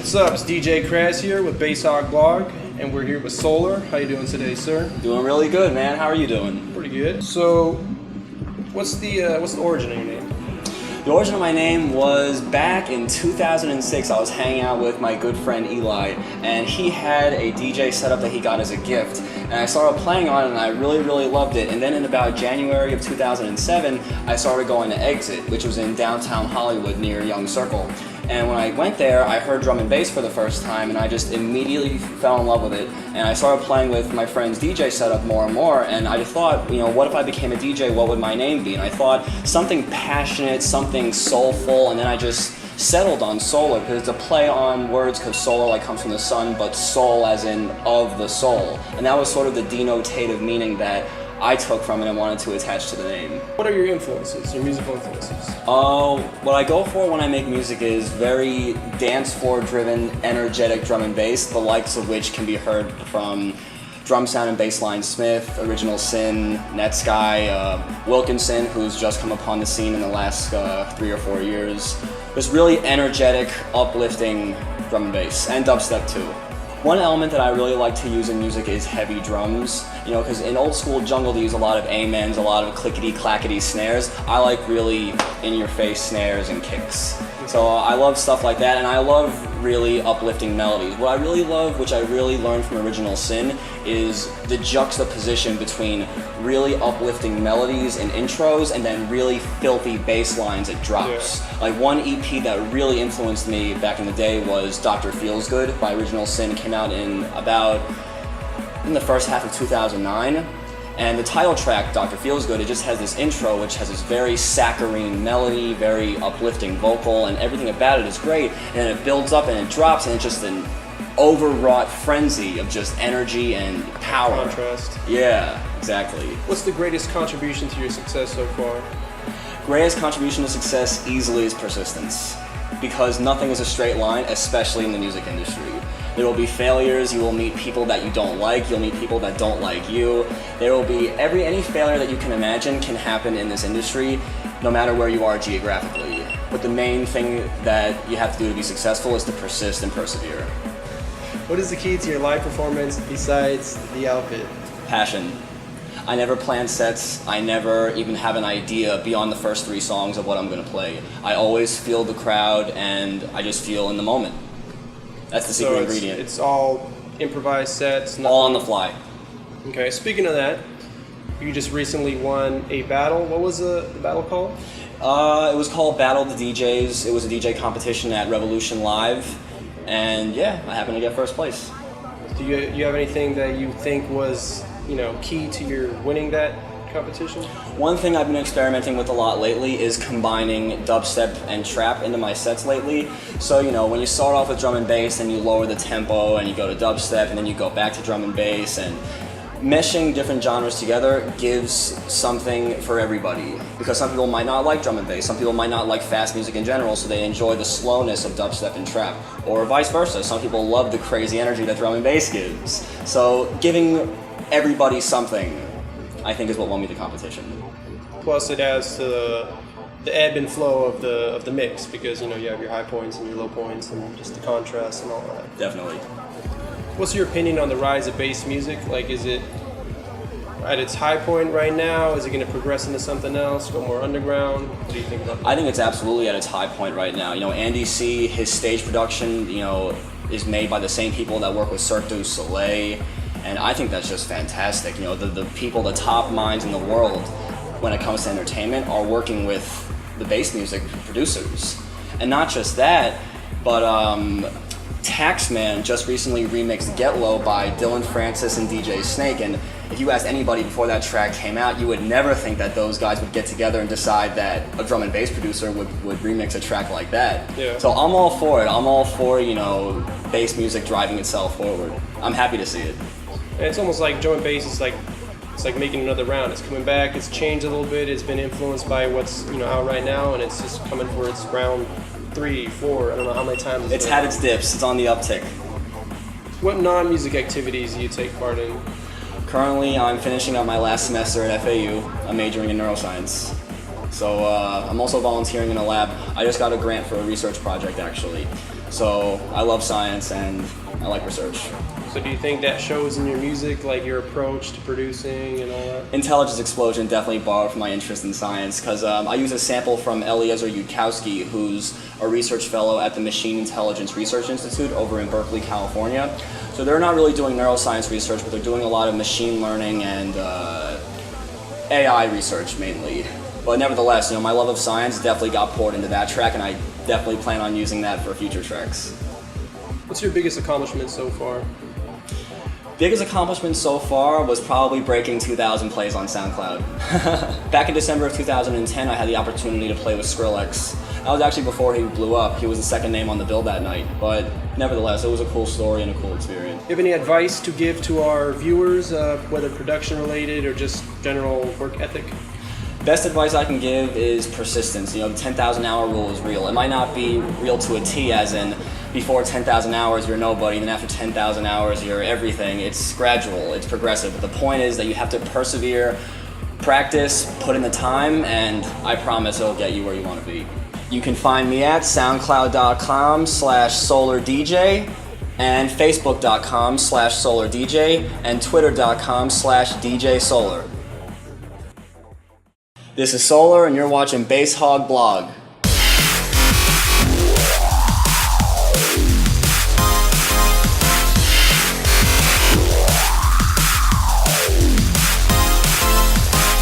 What's up? It's DJ Kraz here with Hog Blog, and we're here with Soular. How you doing today, sir? Doing really good, man. How are you doing? Pretty good. So, what's the origin of your name? The origin of my name was back in 2006. I was hanging out with my good friend Eli, and he had a DJ setup that he got as a gift. And I started playing on it, and I really loved it. And then in about January of 2007, I started going to Exit, which was in downtown Hollywood near Young Circle. And when I went there, I heard drum and bass for the first time, and I just immediately fell in love with it. And I started playing with my friend's DJ setup more and more, and I just thought, what if I became a DJ, what would my name be? And I thought something passionate, something soulful, and then I just settled on Soular, because it's a play on words, because solar comes from the sun, but soul as in of the soul. And that was sort of the denotative meaning that I took from it and wanted to attach to the name. What are your influences, your musical influences? What I go for when I make music is very dance floor driven, energetic drum and bass, the likes of which can be heard from Drum Sound and Bassline Smith, Original Sin, Netsky, Wilkinson, who's just come upon the scene in the last 3 or 4 years. Just really energetic, uplifting drum and bass, and dubstep too. One element that I really like to use in music is heavy drums, because in old school jungle they use a lot of amens, a lot of clickety-clackety snares. I like really in-your-face snares and kicks. So I love stuff like that, and I love really uplifting melodies. What I really love, which I really learned from Original Sin, is the juxtaposition between really uplifting melodies and intros and then really filthy bass lines at drops. Yeah. Like one EP that really influenced me back in the day was Dr. Feels Good by Original Sin. It came out in the first half of 2009. And the title track, Dr. Feels Good, it just has this intro which has this very saccharine melody, very uplifting vocal, and everything about it is great. And then it builds up and it drops, and it's just an overwrought frenzy of just energy and power. Contrast. Yeah, exactly. What's the greatest contribution to your success so far? Greatest contribution to success easily is persistence. Because nothing is a straight line, especially in the music industry. There will be failures, you will meet people that you don't like, you'll meet people that don't like you. There will be any failure that you can imagine can happen in this industry, no matter where you are geographically. But the main thing that you have to do to be successful is to persist and persevere. What is the key to your live performance besides the outfit? Passion. I never plan sets, I never even have an idea beyond the first 3 songs of what I'm going to play. I always feel the crowd, and I just feel in the moment. That's the secret ingredient. It's all improvised sets? All on the fly. Okay, speaking of that, you just recently won a battle. What was the battle called? It was called Battle of the DJs. It was a DJ competition at Revolution Live. And yeah, I happened to get first place. Do you have anything that you think was, key to your winning that competition? One thing I've been experimenting with a lot lately is combining dubstep and trap into my sets lately. So, when you start off with drum and bass and you lower the tempo and you go to dubstep and then you go back to drum and bass, and meshing different genres together gives something for everybody. Because some people might not like drum and bass, some people might not like fast music in general, so they enjoy the slowness of dubstep and trap. Or vice versa, some people love the crazy energy that drum and bass gives. So giving everybody something, I think, is what won me the competition. Plus, it adds to the ebb and flow of the mix, because you have your high points and your low points, and just the contrast and all that. Definitely. What's your opinion on the rise of bass music? Is it at its high point right now? Is it going to progress into something else, go more underground? What do you think about that? I think it's absolutely at its high point right now. Andy C., his stage production, is made by the same people that work with Cirque du Soleil. And I think that's just fantastic. The people, the top minds in the world when it comes to entertainment are working with the bass music producers. And not just that, but Taxman just recently remixed Get Low by Dylan Francis and DJ Snake. And if you asked anybody before that track came out, you would never think that those guys would get together and decide that a drum and bass producer would remix a track like that. Yeah. So I'm all for it. I'm all for, bass music driving itself forward. I'm happy to see it. And it's almost like drum and bass is it's like making another round. It's coming back. It's changed a little bit. It's been influenced by what's out right now, and it's just coming for its round 3, 4. I don't know how many times. It's had its dips. It's on the uptick. What non-music activities do you take part in? Currently, I'm finishing up my last semester at FAU. I'm majoring in neuroscience. So I'm also volunteering in a lab. I just got a grant for a research project, actually. So I love science and I like research. So do you think that shows in your music, like your approach to producing and all that? Intelligence Explosion definitely borrowed from my interest in science, because I use a sample from Eliezer Yudkowsky, who's a research fellow at the Machine Intelligence Research Institute over in Berkeley, California. So they're not really doing neuroscience research, but they're doing a lot of machine learning and AI research mainly. But nevertheless, my love of science definitely got poured into that track, and I definitely plan on using that for future tracks. What's your biggest accomplishment so far? Biggest accomplishment so far was probably breaking 2,000 plays on SoundCloud. Back in December of 2010, I had the opportunity to play with Skrillex. That was actually before he blew up. He was the second name on the bill that night. But nevertheless, it was a cool story and a cool experience. Do you have any advice to give to our viewers, whether production related or just general work ethic? Best advice I can give is persistence. The 10,000 hour rule is real. It might not be real to a T, as in before 10,000 hours you're nobody, and then after 10,000 hours you're everything. It's gradual, it's progressive. But the point is that you have to persevere, practice, put in the time, and I promise it'll get you where you want to be. You can find me at soundcloud.com/SoularDJ and Facebook.com/SoularDJ and Twitter.com/DJ Soular. This is Soular, and you're watching Hog Blog.